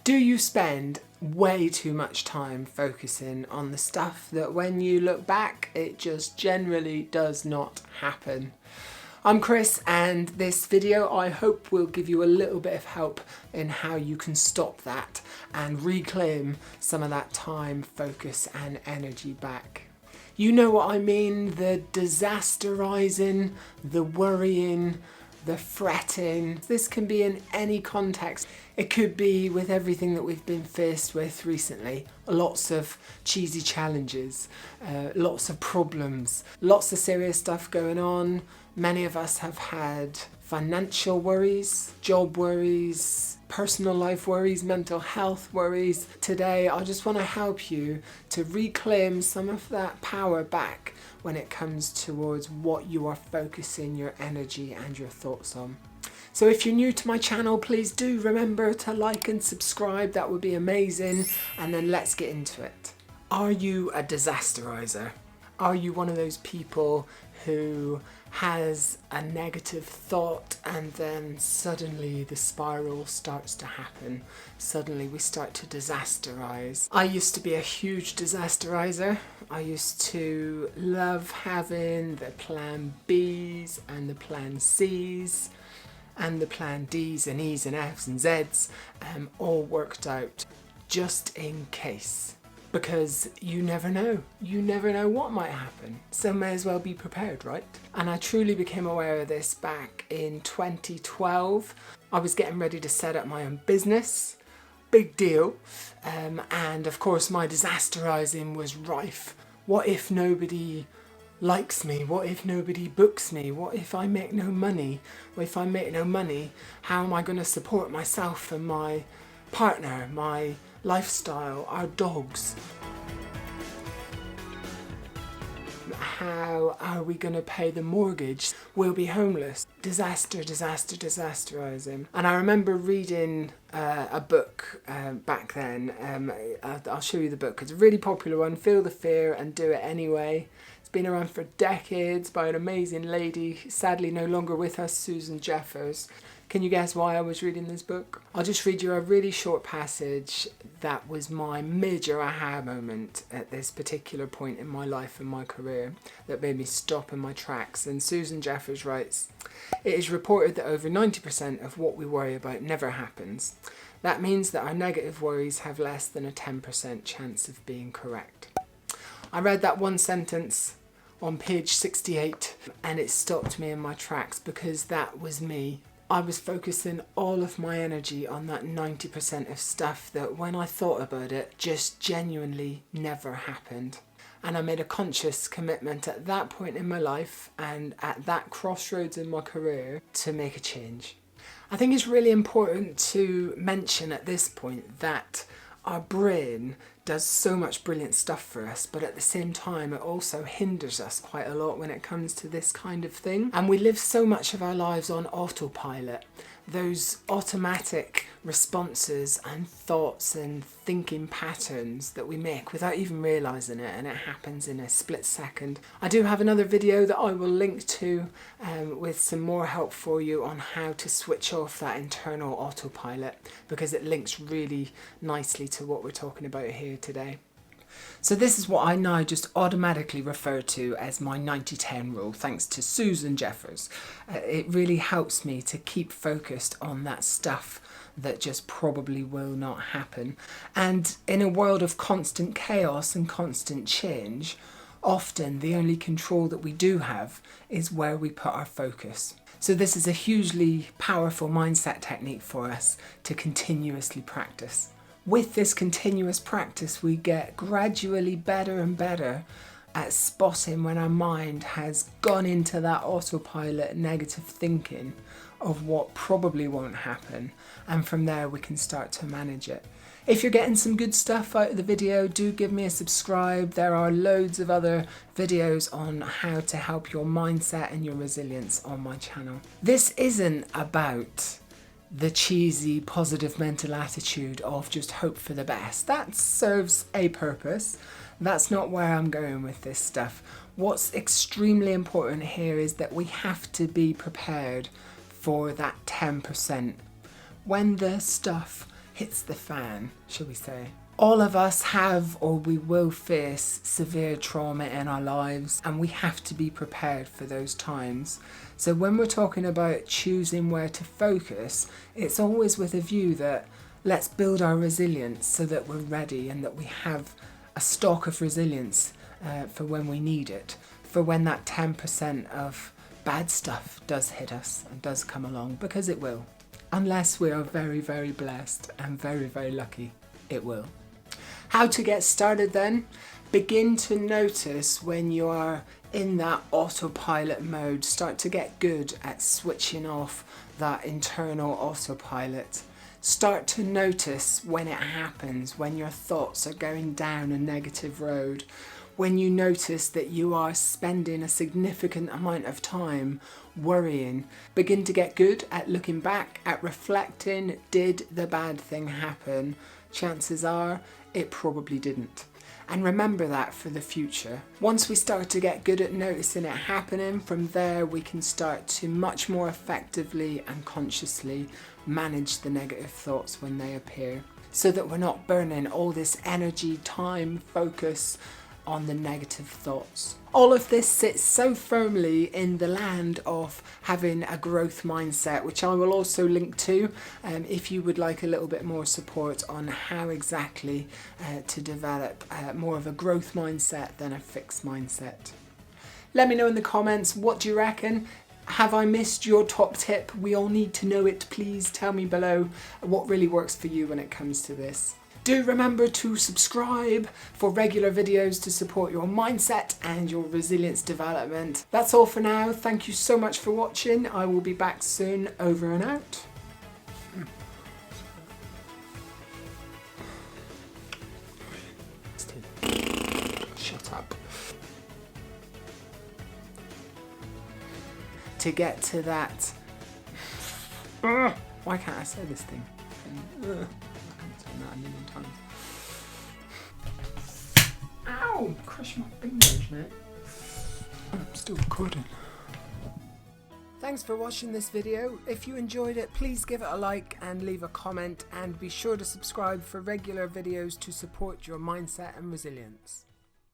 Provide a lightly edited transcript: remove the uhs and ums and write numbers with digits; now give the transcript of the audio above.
Do you spend way too much time focusing on the stuff that when you look back, it just generally does not happen? I'm Chris, and this video I hope will give you a little bit of help in how you can stop that and reclaim some of that time, focus and energy back. You know what I mean, the disasterizing, the worrying, the fretting. This can be in any context. It could be with everything that we've been faced with recently. Lots of cheesy challenges, lots of problems, lots of serious stuff going on. Many of us have had financial worries, job worries, personal life worries, mental health worries. Today, I just want to help you to reclaim some of that power back when it comes towards what you are focusing your energy and your thoughts on. So if you're new to my channel, please do remember to like and subscribe. That would be amazing. And then let's get into it. Are you a disasterizer? Are you one of those people who has a negative thought and then suddenly the spiral starts to happen? Suddenly we start to disasterize. I used to be a huge disasterizer. I used to love having the plan Bs and the plan Cs and the plan Ds and Es and Fs and Zs all worked out just in case. Because you never know what might happen, so may as well be prepared, right? And I truly became aware of this back in 2012. I was getting ready to set up my own business, big deal, and of course my disasterizing was rife. What if nobody likes me? What if nobody books me? What if I make no money? Well, if I make no money, how am I going to support myself and my partner, my lifestyle, our dogs? How are we going to pay the mortgage? We'll be homeless. Disasterizing. And I remember reading a book back then. I'll show you the book. It's a really popular one, Feel the Fear and Do It Anyway. It's been around for decades by an amazing lady, sadly no longer with us, Susan Jeffers. Can you guess why I was reading this book? I'll just read you a really short passage that was my major aha moment at this particular point in my life and my career that made me stop in my tracks. And Susan Jeffers writes, "It is reported that over 90% of what we worry about never happens. That means that our negative worries have less than a 10% chance of being correct." I read that one sentence on page 68 and it stopped me in my tracks because that was me. I was focusing all of my energy on that 90% of stuff that when I thought about it just genuinely never happened. And I made a conscious commitment at that point in my life and at that crossroads in my career to make a change. I think it's really important to mention at this point that our brain does so much brilliant stuff for us, but at the same time it also hinders us quite a lot when it comes to this kind of thing. And we live so much of our lives on autopilot. Those automatic responses and thoughts and thinking patterns that we make without even realising it, and it happens in a split second. I do have another video that I will link to with some more help for you on how to switch off that internal autopilot, because it links really nicely to what we're talking about here today. So this is what I now just automatically refer to as my 90-10 rule, thanks to Susan Jeffers. It really helps me to keep focused on that stuff that just probably will not happen. And in a world of constant chaos and constant change, often the only control that we do have is where we put our focus. So this is a hugely powerful mindset technique for us to continuously practice. With this continuous practice, we get gradually better and better at spotting when our mind has gone into that autopilot negative thinking of what probably won't happen. And from there, we can start to manage it. If you're getting some good stuff out of the video, do give me a subscribe. There are loads of other videos on how to help your mindset and your resilience on my channel. This isn't about the cheesy positive mental attitude of just hope for the best. That serves a purpose. That's not where I'm going with this stuff. What's extremely important here is that we have to be prepared for that 10%. When the stuff hits the fan, shall we say. All of us have or we will face severe trauma in our lives, and we have to be prepared for those times. So when we're talking about choosing where to focus, it's always with a view that let's build our resilience so that we're ready and that we have a stock of resilience for when we need it, for when that 10% of bad stuff does hit us and does come along, because it will. Unless we are very, very blessed and very, very lucky, it will. How to get started then? Begin to notice when you are in that autopilot mode. Start to get good at switching off that internal autopilot. Start to notice when it happens, when your thoughts are going down a negative road, when you notice that you are spending a significant amount of time worrying. Begin to get good at looking back, at reflecting, did the bad thing happen? Chances are it probably didn't. And remember that for the future. Once we start to get good at noticing it happening, from there we can start to much more effectively and consciously manage the negative thoughts when they appear, so that we're not burning all this energy, time, focus on the negative thoughts. All of this sits so firmly in the land of having a growth mindset, which I will also link to if you would like a little bit more support on how exactly to develop more of a growth mindset than a fixed mindset. Let me know in the comments, what do you reckon? Have I missed your top tip? We all need to know it. Please tell me below what really works for you when it comes to this. Do remember to subscribe for regular videos to support your mindset and your resilience development. That's all for now. Thank you so much for watching. I will be back soon. Over and out. Shut up. To get to that. Why can't I say this thing? That a million times. Ow! Crush my fingers, mate. I'm still recording. Thanks for watching this video. If you enjoyed it, please give it a like and leave a comment, and be sure to subscribe for regular videos to support your mindset and resilience.